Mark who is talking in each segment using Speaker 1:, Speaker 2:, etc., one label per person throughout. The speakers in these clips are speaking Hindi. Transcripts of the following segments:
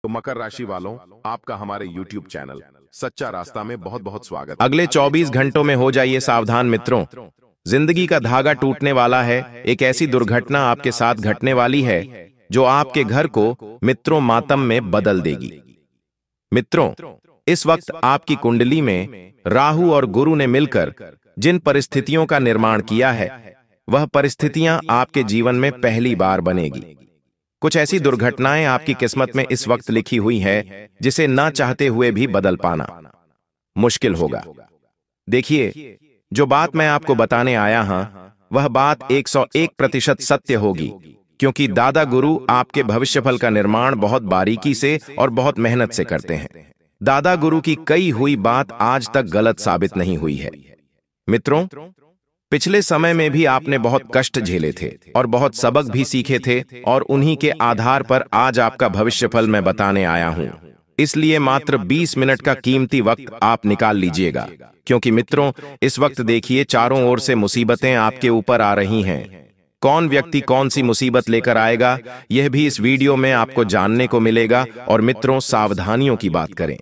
Speaker 1: तो मकर राशि वालों, आपका हमारे YouTube चैनल सच्चा रास्ता में बहुत बहुत स्वागत।
Speaker 2: अगले 24 घंटों में हो जाइए सावधान मित्रों। जिंदगी का धागा टूटने वाला है। एक ऐसी दुर्घटना आपके साथ घटने वाली है जो आपके घर को मित्रों मातम में बदल देगी। मित्रों, इस वक्त आपकी कुंडली में राहु और गुरु ने मिलकर जिन परिस्थितियों का निर्माण किया है, वह परिस्थितियां आपके जीवन में पहली बार बनेगी। कुछ ऐसी दुर्घटनाएं आपकी किस्मत में इस वक्त लिखी हुई है जिसे ना चाहते हुए भी बदल पाना मुश्किल होगा। देखिए, जो बात मैं आपको बताने आया हूं, वह बात 101% सत्य होगी, क्योंकि दादा गुरु आपके भविष्यफल का निर्माण बहुत बारीकी से और बहुत मेहनत से करते हैं। दादा गुरु की कई हुई बात आज तक गलत साबित नहीं हुई है। मित्रों, पिछले समय में भी आपने बहुत कष्ट झेले थे और बहुत सबक भी सीखे थे, और उन्हीं के आधार पर आज आपका भविष्यफल मैं बताने आया हूं। इसलिए मात्र 20 मिनट का कीमती वक्त आप निकाल लीजिएगा, क्योंकि मित्रों, इस वक्त देखिए चारों ओर से मुसीबतें आपके ऊपर आ रही हैं। कौन व्यक्ति कौन सी मुसीबत लेकर आएगा, यह भी इस वीडियो में आपको जानने को मिलेगा। और मित्रों, सावधानियों की बात करें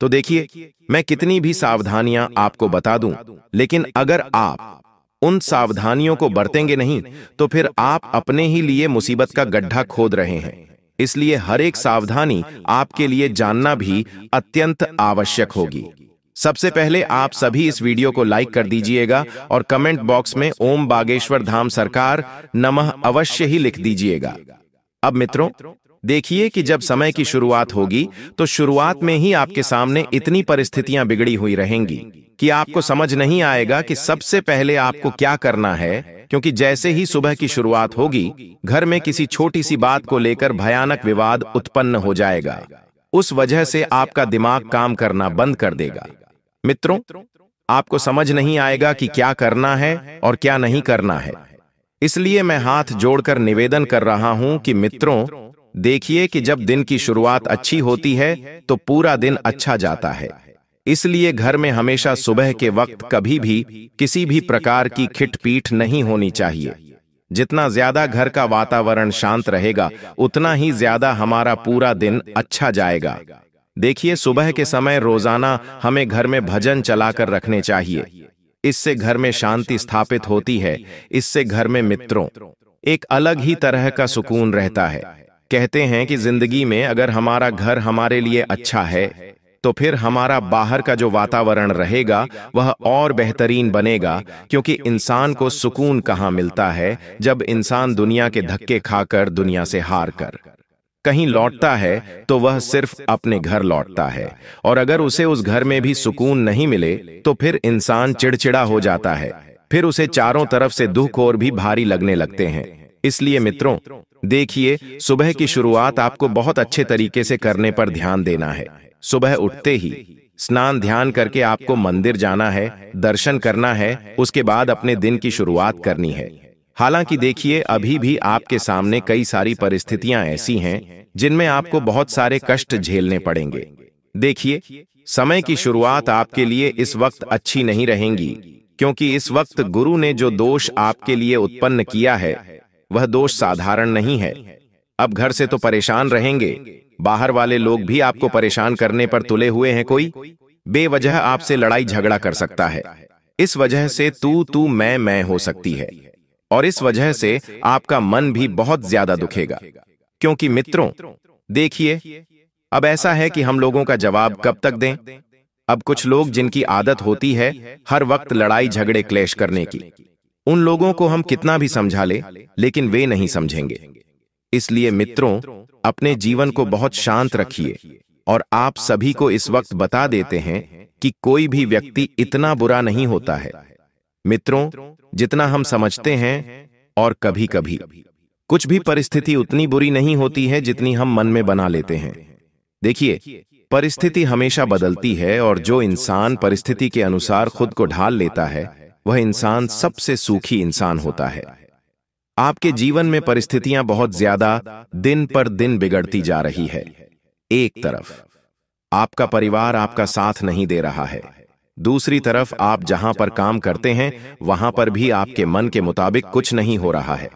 Speaker 2: तो देखिए, मैं कितनी भी सावधानियां आपको बता दूं, लेकिन अगर आप उन सावधानियों को बरतेंगे नहीं तो फिर आप अपने ही लिए मुसीबत का गड्ढा खोद रहे हैं। इसलिए हर एक सावधानी आपके लिए जानना भी अत्यंत आवश्यक होगी। सबसे पहले आप सभी इस वीडियो को लाइक कर दीजिएगा और कमेंट बॉक्स में ओम बागेश्वर धाम सरकार नमः अवश्य ही लिख दीजिएगा। अब मित्रों, देखिए कि जब समय की शुरुआत होगी तो शुरुआत में ही आपके सामने इतनी परिस्थितियां बिगड़ी हुई रहेंगी कि आपको समझ नहीं आएगा कि सबसे पहले आपको क्या करना है, क्योंकि जैसे ही सुबह की शुरुआत होगी, घर में किसी छोटी सी बात को लेकर भयानक विवाद उत्पन्न हो जाएगा। उस वजह से आपका दिमाग काम करना बंद कर देगा। मित्रों, आपको समझ नहीं आएगा कि क्या करना है और क्या नहीं करना है। इसलिए मैं हाथ जोड़कर निवेदन कर रहा हूं कि मित्रों, देखिए कि जब दिन की शुरुआत अच्छी होती है तो पूरा दिन अच्छा जाता है। इसलिए घर में हमेशा सुबह के वक्त कभी भी किसी भी प्रकार की खिटपीट नहीं होनी चाहिए। जितना ज्यादा घर का वातावरण शांत रहेगा, उतना ही ज्यादा हमारा पूरा दिन अच्छा जाएगा। देखिए, सुबह के समय रोजाना हमें घर में भजन चलाकर रखने चाहिए। इससे घर में शांति स्थापित होती है। इससे घर में मित्रों एक अलग ही तरह का सुकून रहता है। कहते हैं कि जिंदगी में अगर हमारा घर हमारे लिए अच्छा है तो फिर हमारा बाहर का जो वातावरण रहेगा वह और बेहतरीन बनेगा, क्योंकि इंसान को सुकून कहाँ मिलता है जब इंसान दुनिया के धक्के खाकर, दुनिया से हार कर कहीं लौटता है तो वह सिर्फ अपने घर लौटता है। और अगर उसे उस घर में भी सुकून नहीं मिले तो फिर इंसान चिड़चिड़ा हो जाता है। फिर उसे चारों तरफ से दुख और भी भारी लगने लगते हैं। इसलिए मित्रों, देखिए, सुबह की शुरुआत आपको बहुत अच्छे तरीके से करने पर ध्यान देना है। सुबह उठते ही स्नान ध्यान करके आपको मंदिर जाना है, दर्शन करना है, उसके बाद अपने दिन की शुरुआत करनी है। हालांकि देखिए, अभी भी आपके सामने कई सारी परिस्थितियां ऐसी हैं जिनमें आपको बहुत सारे कष्ट झेलने पड़ेंगे। देखिए, समय की शुरुआत आपके लिए इस वक्त अच्छी नहीं रहेंगी, क्योंकि इस वक्त गुरु ने जो दोष आपके लिए उत्पन्न किया है वह दोष साधारण नहीं है। अब घर से तो परेशान रहेंगे, बाहर वाले लोग भी आपको परेशान करने पर तुले हुए हैं। कोई बेवजह आपसे लड़ाई झगड़ा कर सकता है। इस वजह से तू मैं हो सकती है, और इस वजह से आपका मन भी बहुत ज्यादा दुखेगा। क्योंकि मित्रों, देखिए, अब ऐसा है कि हम लोगों का जवाब कब तक दें। अब कुछ लोग जिनकी आदत होती है हर वक्त लड़ाई झगड़े क्लेश करने की, उन लोगों को हम कितना भी समझा ले, लेकिन वे नहीं समझेंगे। इसलिए मित्रों, अपने जीवन को बहुत शांत रखिए। और आप सभी को इस वक्त बता देते हैं कि कोई भी व्यक्ति इतना बुरा नहीं होता है मित्रों जितना हम समझते हैं, और कभी कभी कुछ भी परिस्थिति उतनी बुरी नहीं होती है जितनी हम मन में बना लेते हैं। देखिए, परिस्थिति हमेशा बदलती है, और जो इंसान परिस्थिति के अनुसार खुद को ढाल लेता है वह इंसान सबसे सुखी इंसान होता है। आपके जीवन में परिस्थितियां बहुत ज्यादा दिन पर दिन बिगड़ती जा रही है। एक तरफ आपका परिवार आपका साथ नहीं दे रहा है, दूसरी तरफ आप जहां पर काम करते हैं वहां पर भी आपके मन के मुताबिक कुछ नहीं हो रहा है।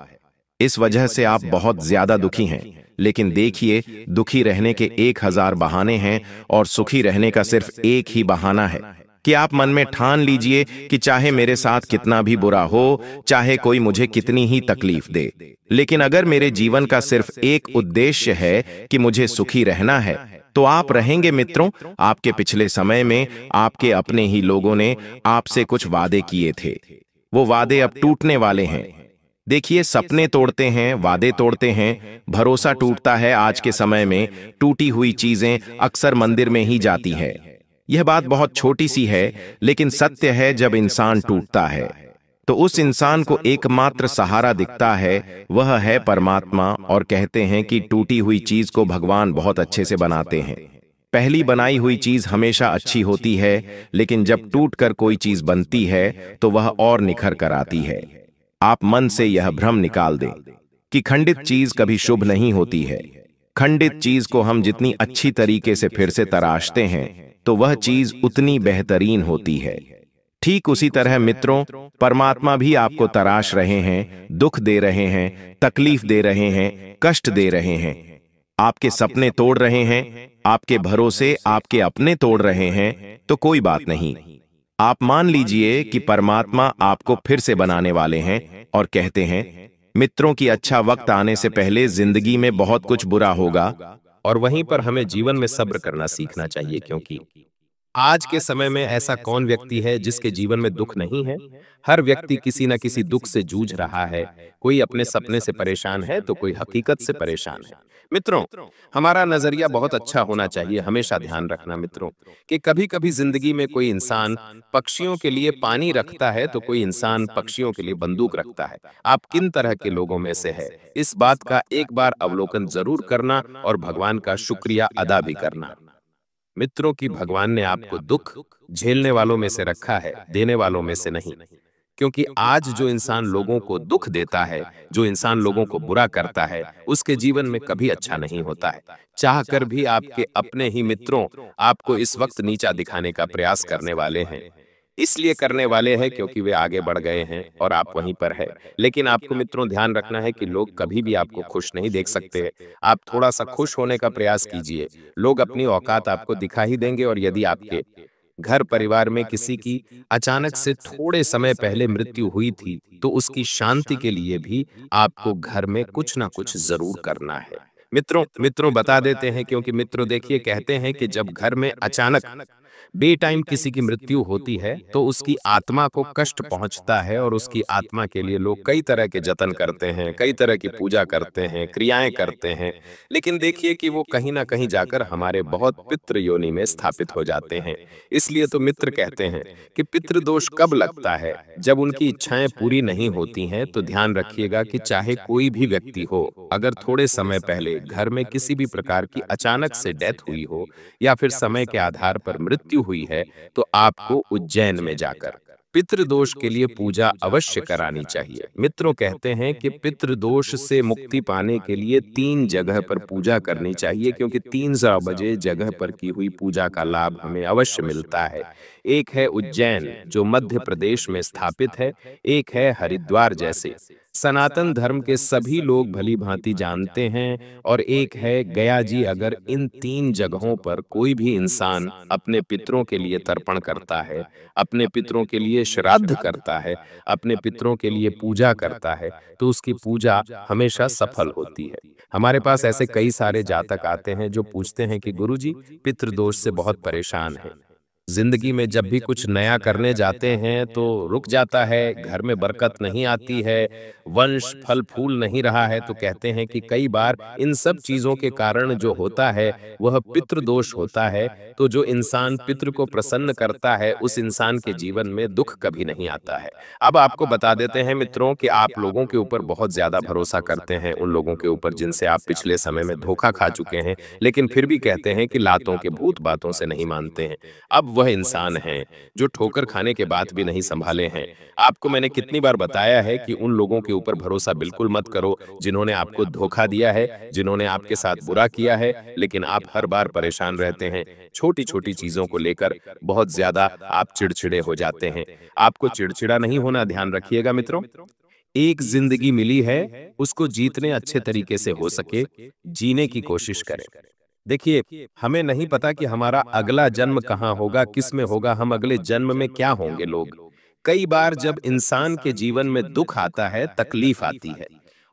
Speaker 2: इस वजह से आप बहुत ज्यादा दुखी हैं। लेकिन देखिए, दुखी रहने के 1000 बहाने हैं और सुखी रहने का सिर्फ एक ही बहाना है कि आप मन में ठान लीजिए कि चाहे मेरे साथ कितना भी बुरा हो, चाहे कोई मुझे कितनी ही तकलीफ दे, लेकिन अगर मेरे जीवन का सिर्फ एक उद्देश्य है कि मुझे सुखी रहना है, तो आप रहेंगे मित्रों। आपके पिछले समय में आपके अपने ही लोगों ने आपसे कुछ वादे किए थे। वो वादे अब टूटने वाले हैं। देखिए, सपने तोड़ते हैं, वादे तोड़ते हैं, भरोसा टूटता है। आज के समय में टूटी हुई चीजें अक्सर मंदिर में ही जाती है। यह बात बहुत छोटी सी है, लेकिन सत्य है। जब इंसान टूटता है तो उस इंसान को एकमात्र सहारा दिखता है, वह है परमात्मा। और कहते हैं कि टूटी हुई चीज को भगवान बहुत अच्छे से बनाते हैं। पहली बनाई हुई चीज हमेशा अच्छी होती है, लेकिन जब टूट कर कोई चीज बनती है तो वह और निखर कर आती है। आप मन से यह भ्रम निकाल दें कि खंडित चीज कभी शुभ नहीं होती है। खंडित चीज को हम जितनी अच्छी तरीके से फिर से तराशते हैं तो वह चीज उतनी बेहतरीन होती है। ठीक उसी तरह मित्रों, परमात्मा भी आपको तराश रहे हैं, दुख दे रहे हैं, तकलीफ दे रहे हैं, कष्ट दे रहे हैं, आपके सपने तोड़ रहे हैं, आपके भरोसे आपके अपने तोड़ रहे हैं। तो कोई बात नहीं, आप मान लीजिए कि परमात्मा आपको फिर से बनाने वाले हैं। और कहते हैं मित्रों कि अच्छा वक्त आने से पहले जिंदगी में बहुत कुछ बुरा होगा।
Speaker 3: और वहीं पर हमें जीवन में सब्र करना सीखना चाहिए, क्योंकि आज के समय में ऐसा कौन व्यक्ति है जिसके जीवन में दुख नहीं है। हर व्यक्ति किसी न किसी दुख से जूझ रहा है। कोई अपने सपने से परेशान है तो कोई हकीकत से परेशान है। मित्रों, हमारा नजरिया बहुत अच्छा होना चाहिए। हमेशा ध्यान रखना मित्रों कि कभी कभी जिंदगी में कोई इंसान पक्षियों के लिए पानी रखता है तो कोई इंसान पक्षियों के लिए बंदूक रखता है। आप किन तरह के लोगों में से है, इस बात का एक बार अवलोकन जरूर करना और भगवान का शुक्रिया अदा भी करना। मित्रों की भगवान ने आपको दुख झेलने वालों में से रखा है, देने वालों में से नहीं। क्योंकि आज जो इंसान लोगों को दुख देता है, जो इंसान लोगों को बुरा करता है, उसके जीवन में कभी अच्छा नहीं होता है। चाह कर भी आपके अपने ही मित्रों आपको इस वक्त नीचा दिखाने का प्रयास करने वाले हैं। इसलिए करने वाले हैं क्योंकि वे आगे बढ़ गए हैं और आप वहीं पर है। लेकिन आपको मित्रों ध्यान रखना है कि लोग कभी भी आपको खुश नहीं देख सकते। आप थोड़ा सा खुश होने का प्रयास कीजिए, लोग अपनी औकात आपको दिखा ही देंगे। और यदि आपके घर परिवार में किसी की अचानक से थोड़े समय पहले मृत्यु हुई थी तो उसकी शांति के लिए भी आपको घर में कुछ ना कुछ जरूर करना है। मित्रों बता देते हैं, क्योंकि मित्रों देखिए, कहते हैं कि जब घर में अचानक बेटाइम किसी की मृत्यु होती है तो उसकी आत्मा को कष्ट पहुंचता है और उसकी आत्मा के लिए लोग कई तरह के जतन करते हैं, कई तरह की पूजा करते हैं, क्रियाएं करते हैं। लेकिन देखिए कि वो कहीं ना कहीं जाकर हमारे बहुत पितृ योनि में स्थापित हो जाते हैं। इसलिए तो मित्र कहते हैं कि पितृदोष कब लगता है, जब उनकी इच्छाएं पूरी नहीं होती हैं। तो ध्यान रखिएगा कि चाहे कोई भी व्यक्ति हो, अगर थोड़े समय पहले घर में किसी भी प्रकार की अचानक से डेथ हुई हो या फिर समय के आधार पर मृत्यु हुई है, तो आपको उज्जैन में जाकर पितृदोष के लिए पूजा अवश्य करानी चाहिए। मित्रों कहते हैं कि पितृदोष से मुक्ति पाने के लिए 3 जगह पर पूजा करनी चाहिए, क्योंकि 3 बजे जगह पर की हुई पूजा का लाभ हमें अवश्य मिलता है। एक है उज्जैन जो मध्य प्रदेश में स्थापित है, एक है हरिद्वार जैसे सनातन धर्म के सभी लोग भली भांति जानते हैं, और एक है गया जी। अगर इन 3 जगहों पर कोई भी इंसान अपने पितरों के लिए तर्पण करता है, अपने पितरों के लिए श्राद्ध करता है, अपने पितरों के लिए पूजा करता है, तो उसकी पूजा हमेशा सफल होती है। हमारे पास ऐसे कई सारे जातक आते हैं जो पूछते हैं कि गुरुजी, पितृदोष से बहुत परेशान हैं। जिंदगी में जब भी कुछ नया करने जाते हैं तो रुक जाता है, घर में बरकत नहीं आती है, वंश फल फूल नहीं रहा है। तो कहते हैं कि कई बार इन सब चीजों के कारण जो होता है वह पितृदोष होता है। तो जो इंसान पितृ को प्रसन्न करता है उस इंसान के जीवन में दुख कभी नहीं आता है। अब आपको बता देते हैं मित्रों कि आप लोगों के ऊपर बहुत ज्यादा भरोसा करते हैं, उन लोगों के ऊपर जिनसे आप पिछले समय में धोखा खा चुके हैं, लेकिन फिर भी कहते हैं कि लातों के भूत बातों से नहीं मानते हैं। अब वह इंसान हैं जो ठोकर खाने के बाद भी नहीं संभाले हैं। आपको मैंने कितनी बार बताया है कि उन लोगों के ऊपर भरोसा बिल्कुल मत करो जिन्होंने आपको धोखा दिया है, जिन्होंने आपके साथ बुरा किया है, लेकिन आप हर बार परेशान रहते हैं। छोटी छोटी चीजों को लेकर बहुत ज्यादा आप चिड़चिड़े हो जाते हैं। आपको चिड़चिड़ा नहीं होना, ध्यान रखिएगा मित्रों। एक जिंदगी मिली है, उसको जीतने अच्छे तरीके से हो सके, जीने की कोशिश करें। देखिए, हमें नहीं पता कि हमारा अगला जन्म कहाँ होगा, किस में होगा, हम अगले जन्म में क्या होंगे लोग। कई बार जब इंसान के जीवन में दुख आता है, तकलीफ आती है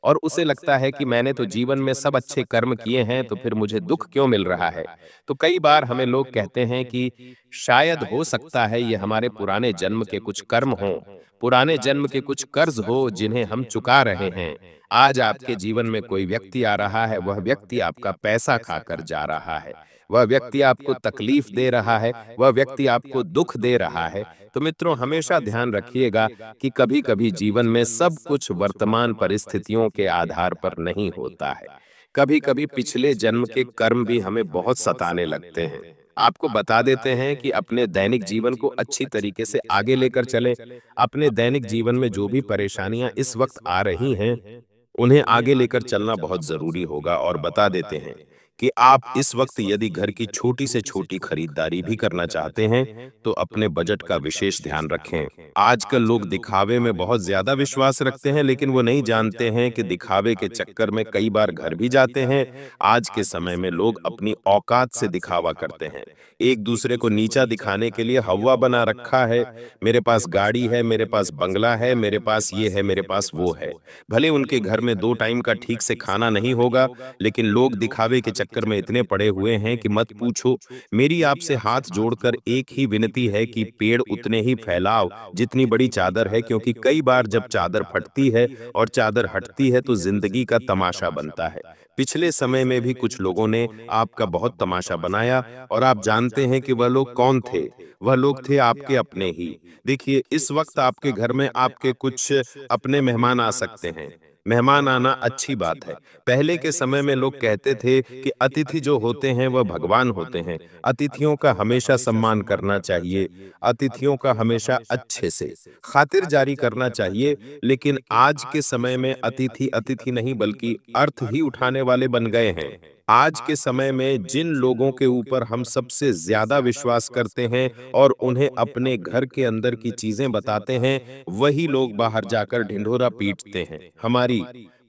Speaker 3: और उसे लगता है कि मैंने तो जीवन में सब अच्छे कर्म किए हैं, तो फिर मुझे दुख क्यों मिल रहा है? तो कई बार हमें लोग कहते हैं कि शायद हो सकता है ये हमारे पुराने जन्म के कुछ कर्म हों, पुराने जन्म के कुछ कर्ज हो जिन्हें हम चुका रहे हैं। आज आपके जीवन में कोई व्यक्ति आ रहा है, वह व्यक्ति आपका पैसा खाकर जा रहा है, वह व्यक्ति आपको तकलीफ दे रहा है, वह व्यक्ति आपको दुख दे रहा है। तो मित्रों, हमेशा ध्यान रखिएगा कि कभी-कभी जीवन में सब कुछ वर्तमान परिस्थितियों के आधार पर नहीं होता है। कभी-कभी पिछले जन्म के कर्म भी हमें बहुत सताने लगते हैं। आपको बता देते हैं कि अपने दैनिक जीवन को अच्छी तरीके से आगे लेकर चलें। अपने दैनिक जीवन में जो भी परेशानियां इस वक्त आ रही हैं, उन्हें आगे लेकर चलना बहुत जरूरी होगा और बता देते हैं कि आप इस वक्त यदि घर की छोटी से छोटी खरीदारी भी करना चाहते हैं तो अपने बजट का विशेष ध्यान रखें। आजकल लोग दिखावे में बहुत ज्यादा विश्वास रखते हैं, लेकिन वो नहीं जानते हैं कि दिखावे के चक्कर में कई बार घर भी जाते हैं। आज के समय में लोग अपनी औकात से दिखावा करते हैं, एक दूसरे को नीचा दिखाने के लिए हवा बना रखा है। मेरे पास गाड़ी है, मेरे पास बंगला है, मेरे पास ये है, मेरे पास वो है। भले उनके घर में 2 टाइम का ठीक से खाना नहीं होगा, लेकिन लोग दिखावे के चक्कर में इतने पड़े हुए हैं कि मत पूछो। मेरी आपसे हाथ जोड़कर एक ही विनती है कि पेड़ उतने ही फैलाओ जितनी बड़ी चादर है, क्योंकि कई बार जब चादर फटती है और चादर हटती है तो जिंदगी का तमाशा बनता है। पिछले समय में भी कुछ लोगों ने आपका बहुत तमाशा बनाया और आप जानते हैं कि वह लोग कौन थे। वह लोग थे आपके अपने ही। देखिए, इस वक्त आपके घर में आपके कुछ अपने मेहमान आ सकते हैं। मेहमान आना अच्छी बात है। पहले के समय में लोग कहते थे कि अतिथि जो होते हैं वह भगवान होते हैं। अतिथियों का हमेशा सम्मान करना चाहिए, अतिथियों का हमेशा अच्छे से खातिरदारी करना चाहिए। लेकिन आज के समय में अतिथि अतिथि नहीं बल्कि अर्थ ही उठाने वाले बन गए हैं। आज के समय में जिन लोगों के ऊपर हम सबसे ज्यादा विश्वास करते हैं और उन्हें अपने घर के अंदर की चीजें बताते हैं, वही लोग बाहर जाकर ढिंढोरा पीटते हैं। हमारी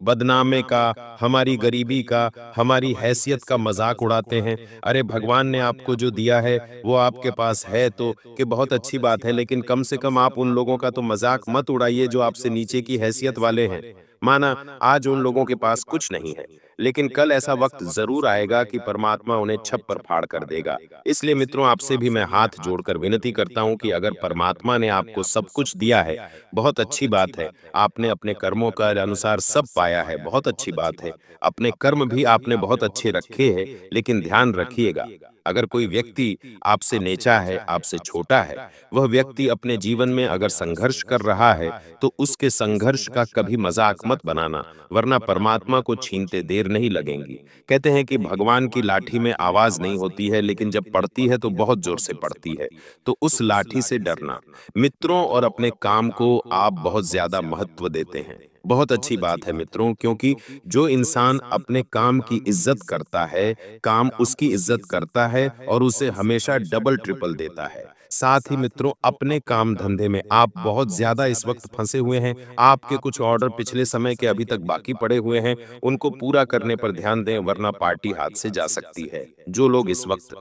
Speaker 3: बदनामे का, हमारी गरीबी का, हमारी हैसियत का मजाक उड़ाते हैं। अरे भगवान ने आपको जो दिया है वो आपके पास है तो कि बहुत अच्छी बात है, लेकिन कम से कम आप उन लोगों का तो मजाक मत उड़ाइए जो आपसे नीचे की हैसियत वाले हैं। माना आज उन लोगों के पास कुछ नहीं है, लेकिन कल ऐसा वक्त जरूर आएगा कि परमात्मा उन्हें छप्पर फाड़ कर देगा। इसलिए मित्रों, आपसे भी मैं हाथ जोड़कर विनती करता हूं कि अगर परमात्मा ने आपको सब कुछ दिया है, बहुत अच्छी बात है। आपने अपने कर्मों के अनुसार सब पाया है, बहुत अच्छी बात है। अपने कर्म भी आपने बहुत अच्छे रखे हैं, लेकिन ध्यान रखिएगा, अगर कोई व्यक्ति आपसे नीचा है, आपसे छोटा है, वह व्यक्ति अपने जीवन में अगर संघर्ष कर रहा है तो उसके संघर्ष का कभी मजाक मत बनाना, वरना परमात्मा को छीनते देर नहीं लगेंगी। कहते हैं कि भगवान की लाठी में आवाज नहीं होती है, लेकिन जब पड़ती है तो बहुत जोर से पड़ती है। तो उस लाठी से डरना। मित्रों और अपने काम को आप बहुत ज्यादा महत्व देते हैं, बहुत अच्छी बात है मित्रों, क्योंकि जो इंसान अपने काम की इज्जत करता है, काम उसकी इज्जत करता है और उसे हमेशा डबल ट्रिपल देता है। साथ ही मित्रों, अपने काम धंधे में आप बहुत ज्यादा इस वक्त फंसे हुए हैं। आपके कुछ ऑर्डर पिछले समय के अभी तक बाकी पड़े हुए हैं, उनको पूरा करने पर ध्यान दें, वरना पार्टी हाथ से जा सकती है। जो लोग इस वक्त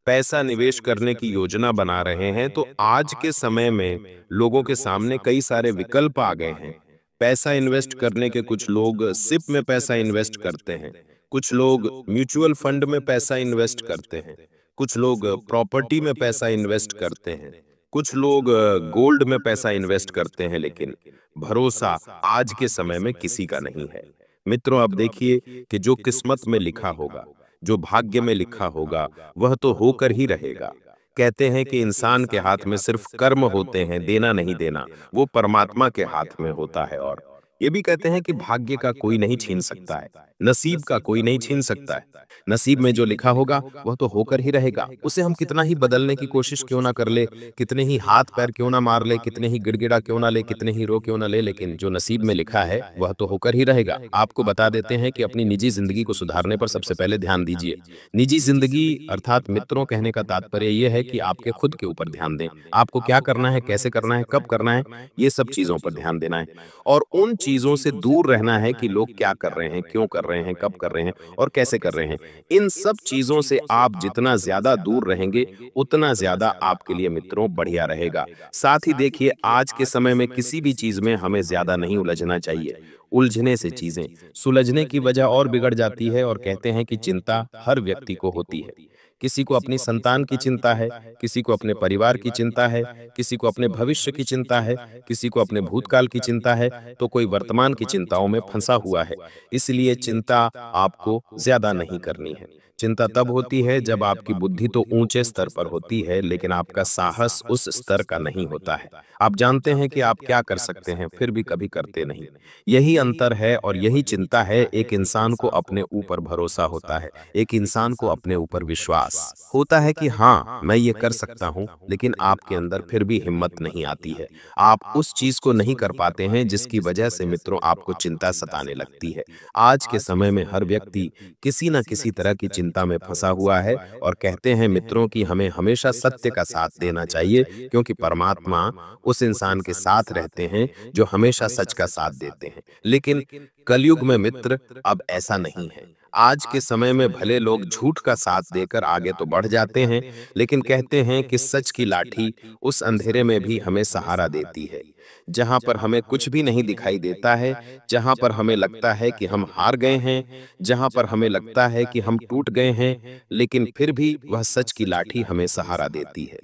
Speaker 3: पैसा निवेश करने की योजना बना रहे हैं, तो आज के समय में लोगों के सामने कई सारे विकल्प आ गए हैं। पैसा इन्वेस्ट करने के कुछ लोग सिप में पैसा इन्वेस्ट करते हैं, कुछ लोग म्यूचुअल फंड में पैसा इन्वेस्ट करते हैं, कुछ लोग प्रॉपर्टी में पैसा इन्वेस्ट करते हैं, कुछ लोग गोल्ड में पैसा इन्वेस्ट करते हैं, लेकिन भरोसा आज के समय में किसी का नहीं है। मित्रों, अब देखिए कि जो किस्मत में लिखा होगा, जो भाग्य में लिखा होगा, वह तो होकर ही रहेगा। कहते हैं कि इंसान के हाथ में सिर्फ कर्म होते हैं, देना नहीं देना वो परमात्मा के हाथ में होता है। और ये भी कहते हैं कि भाग्य का कोई नहीं छीन सकता है, नसीब का कोई नहीं छीन सकता है। नसीब में जो लिखा होगा वह तो होकर ही रहेगा, उसे हम कितना ही बदलने की कोशिश क्यों ना कर ले, कितने ही हाथ पैर क्यों ना मार ले, कितने ही गिड़गिड़ा क्यों ना ले, कितने ही रो क्यों ना ले, लेकिन जो नसीब में लिखा है वह तो होकर ही रहेगा। आपको बता देते हैं कि अपनी निजी जिंदगी को सुधारने पर सबसे पहले ध्यान दीजिए। निजी जिंदगी अर्थात मित्रों, कहने का तात्पर्य यह है कि आपके खुद के ऊपर ध्यान दें। आपको क्या करना है, कैसे करना है, कब करना है, ये सब चीजों पर ध्यान देना है और उन चीजों से दूर रहना है कि लोग क्या कर रहे हैं, क्यों कर रहे हैं, कब कर रहे हैं और कैसे कर रहे हैं। इन सब चीजों से आप जितना ज्यादा दूर रहेंगे उतना ज्यादा आपके लिए मित्रों बढ़िया रहेगा। साथ ही देखिए, आज के समय में किसी भी चीज में हमें ज्यादा नहीं उलझना चाहिए। उलझने से चीजें सुलझने की वजह और बिगड़ जाती है। और कहते हैं कि चिंता हर व्यक्ति को होती है। किसी को अपनी संतान की चिंता है, किसी को अपने परिवार की चिंता है, किसी को अपने भविष्य की चिंता है, किसी को अपने भूतकाल की चिंता है, तो कोई वर्तमान की चिंताओं में फंसा हुआ है। इसलिए चिंता आपको ज्यादा नहीं करनी है। चिंता तब होती है जब आपकी बुद्धि तो ऊंचे स्तर पर होती है, लेकिन आपका साहस उस स्तर का नहीं होता है। आप जानते हैं कि आप क्या कर सकते हैं, फिर भी कभी करते नहीं। यही अंतर है और यही चिंता है। एक इंसान को अपने ऊपर भरोसा होता है, एक इंसान को अपने ऊपर विश्वास होता है कि हाँ, मैं ये कर सकता हूँ, लेकिन आपके अंदर फिर भी हिम्मत नहीं आती है। आप उस चीज को नहीं कर पाते हैं जिसकी वजह से मित्रों आपको चिंता सताने लगती है। आज के समय में हर व्यक्ति किसी न किसी तरह की चिंता में फंसा हुआ है। और कहते हैं मित्रों कि हमें हमेशा सत्य का साथ देना चाहिए, क्योंकि परमात्मा उस इंसान के साथ रहते हैं जो हमेशा सच का साथ देते हैं। लेकिन कलयुग में मित्र अब ऐसा नहीं है। आज के समय में भले लोग झूठ का साथ देकर आगे तो बढ़ जाते हैं, लेकिन कहते हैं कि सच की लाठी उस अंधेरे में भी हमें सहारा देती है। जहां पर हमें कुछ भी नहीं दिखाई देता है, जहां पर हमें लगता है कि हम हार गए हैं, जहां पर हमें लगता है कि हम टूट गए हैं, लेकिन फिर भी वह सच की लाठी हमें सहारा देती है।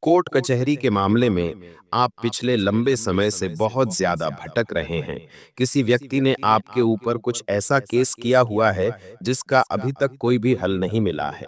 Speaker 3: कोर्ट कचहरी के मामले में आप पिछले लंबे समय से बहुत ज्यादा भटक रहे हैं। किसी व्यक्ति ने आपके ऊपर कुछ ऐसा केस किया हुआ है जिसका अभी तक कोई भी हल नहीं मिला है।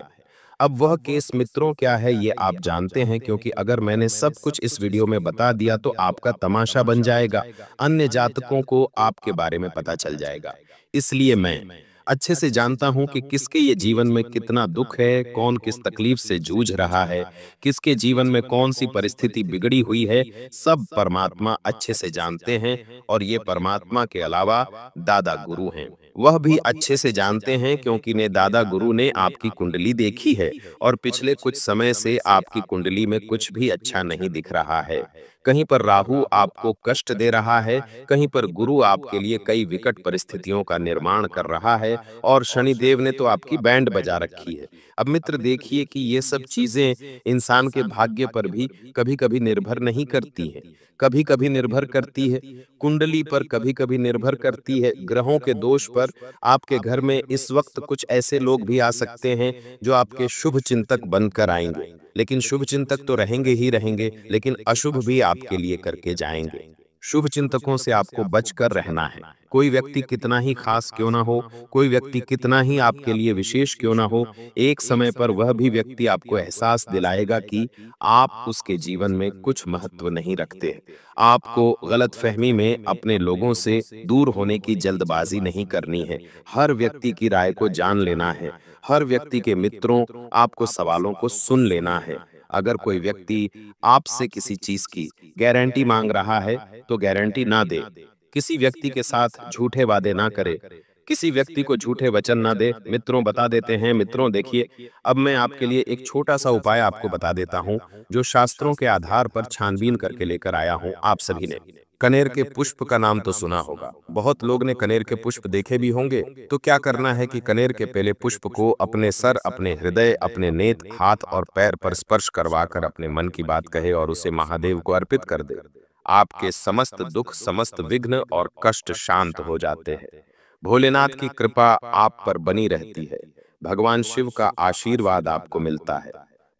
Speaker 3: अब वह केस मित्रों क्या है ये आप जानते हैं, क्योंकि अगर मैंने सब कुछ इस वीडियो में बता दिया तो आपका तमाशा बन जाएगा। अन्य जातकों को आपके बारे में पता चल जाएगा। इसलिए मैं अच्छे से जानता हूं कि किसके ये जीवन में कितना दुख है, कौन किस तकलीफ से जूझ रहा है, किसके जीवन में कौन सी परिस्थिति बिगड़ी हुई है, सब परमात्मा अच्छे से जानते हैं। और ये परमात्मा के अलावा दादा गुरु हैं, वह भी अच्छे से जानते हैं, क्योंकि ने दादा गुरु ने आपकी कुंडली देखी है और पिछले कुछ समय से आपकी कुंडली में कुछ भी अच्छा नहीं दिख रहा है। कहीं पर राहु आपको कष्ट दे रहा है, कहीं पर गुरु आपके लिए कई विकट परिस्थितियों का निर्माण कर रहा है, और शनिदेव ने तो आपकी बैंड बजा रखी है। अब मित्र देखिए कि ये सब चीजें इंसान के भाग्य पर भी कभी कभी निर्भर नहीं करती हैं। कभी कभी निर्भर करती है कुंडली पर, कभी कभी निर्भर करती है ग्रहों के दोष पर। आपके घर में इस वक्त कुछ ऐसे लोग भी आ सकते हैं जो आपके शुभ चिंतक बनकर आएंगे, लेकिन शुभ चिंतक तो रहेंगे ही रहेंगे, लेकिन अशुभ भी आपके लिए करके जाएंगे। शुभ चिंतकों से आपको बचकर रहना है। कोई व्यक्ति कितना ही खास क्यों ना हो, कोई व्यक्ति कितना ही आपके लिए विशेष क्यों ना हो, एक समय पर वह भी व्यक्ति आपको एहसास दिलाएगा कि आप उसके जीवन में कुछ महत्व नहीं रखते। आपको गलतफहमी में अपने लोगों से दूर होने की जल्दबाजी नहीं करनी है। हर व्यक्ति की राय को जान लेना है। हर व्यक्ति के मित्रों आपको सवालों को सुन लेना है। अगर कोई व्यक्ति आपसे किसी चीज की गारंटी मांग रहा है तो गारंटी ना दे। किसी व्यक्ति के साथ झूठे वादे ना करे, किसी व्यक्ति को झूठे वचन ना दे। मित्रों बता देते हैं, मित्रों देखिए, अब मैं आपके लिए एक छोटा सा उपाय आपको बता देता हूं, जो शास्त्रों के आधार पर छानबीन करके लेकर आया हूं आप सभी ने। कनेर के पुष्प का नाम तो सुना होगा, बहुत लोग ने कनेर के पुष्प देखे भी होंगे। तो क्या करना है कि कनेर के पहले पुष्प को अपने सर, अपने हृदय, अपने नेत्र, हाथ और पैर पर स्पर्श करवाकर अपने मन की बात कहे और उसे महादेव को अर्पित कर दे। आपके समस्त दुख, समस्त विघ्न और कष्ट शांत हो जाते हैं। भोलेनाथ की कृपा आप पर बनी रहती है। भगवान शिव का आशीर्वाद आपको मिलता है।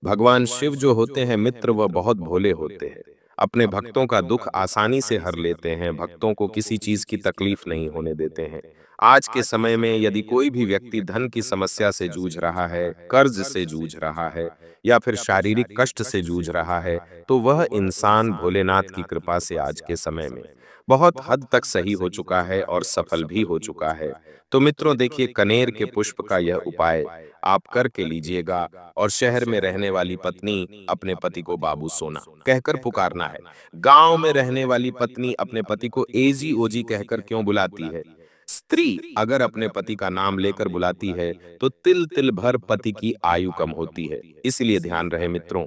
Speaker 3: भगवान शिव जो होते हैं मित्र, वह बहुत भोले होते हैं। अपने भक्तों का दुख आसानी से हर लेते हैं, भक्तों को किसी चीज की तकलीफ नहीं होने देते हैं। आज के समय में यदि कोई भी व्यक्ति धन की समस्या से जूझ रहा है, कर्ज से जूझ रहा है या फिर शारीरिक कष्ट से जूझ रहा है, तो वह इंसान भोलेनाथ की कृपा से आज के समय में बहुत हद तक सही हो चुका है और सफल भी हो चुका है। तो मित्रों देखिए, कनेर के पुष्प का यह उपाय आप करके लीजिएगा और शहर में रहने वाली पत्नी अपने पति को बाबू सोना कहकर पुकारना है। गांव में रहने वाली पत्नी अपने पति को एजी ओजी कहकर क्यों बुलाती है? स्त्री अगर अपने पति का नाम लेकर बुलाती है तो तिल तिल भर पति की आयु कम होती है। इसलिए ध्यान रहे मित्रों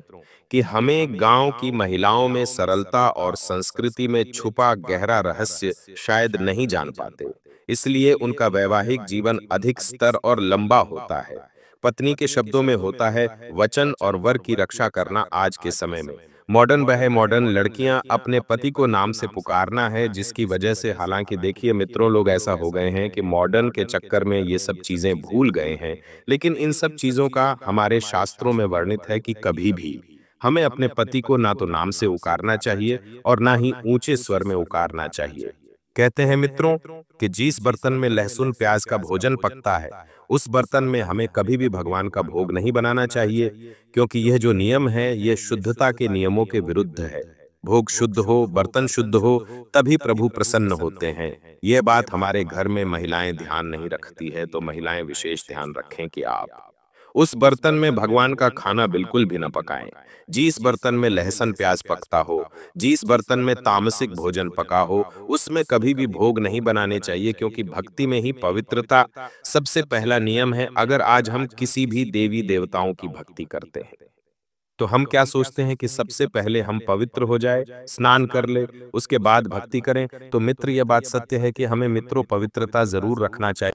Speaker 3: कि हमें गांव की महिलाओं में सरलता और संस्कृति में छुपा गहरा रहस्य शायद नहीं जान पाते, इसलिए उनका वैवाहिक जीवन अधिक स्तर और लंबा होता है। पत्नी के शब्दों में होता है वचन और वर की रक्षा करना। आज के समय में मॉडर्न बहे मॉडर्न लड़कियां अपने पति को नाम से पुकारना है, जिसकी वजह से हालांकि देखिए मित्रों, लोग ऐसा हो गए हैं कि मॉडर्न के चक्कर में ये सब चीजें भूल गए हैं, लेकिन इन सब चीजों का हमारे शास्त्रों में वर्णित है कि कभी भी हमें अपने पति को ना तो नाम से उकारना चाहिए और ना ही ऊंचे स्वर में उकारना चाहिए। कहते हैं मित्रों कि जिस बर्तन में लहसुन प्याज का भोजन पकता है उस बर्तन में हमें कभी भी भगवान का भोग नहीं बनाना चाहिए, क्योंकि यह जो नियम है यह शुद्धता के नियमों के विरुद्ध है। भोग शुद्ध हो, बर्तन शुद्ध हो, तभी प्रभु प्रसन्न होते हैं। यह बात हमारे घर में महिलाएं ध्यान नहीं रखती है, तो महिलाएं विशेष ध्यान रखें कि आप उस बर्तन में भगवान का खाना बिल्कुल भी न पकाएं। जिस बर्तन में लहसुन प्याज पकता हो, जिस बर्तन में तामसिक भोजन पका हो, उसमें कभी भी भोग नहीं बनाने चाहिए, क्योंकि भक्ति में ही पवित्रता सबसे पहला नियम है। अगर आज हम किसी भी देवी देवताओं की भक्ति करते हैं तो हम क्या सोचते हैं कि सबसे पहले हम पवित्र हो जाए, स्नान कर ले, उसके बाद भक्ति करें। तो मित्र, यह बात सत्य है कि हमें मित्रों पवित्रता जरूर रखना चाहिए।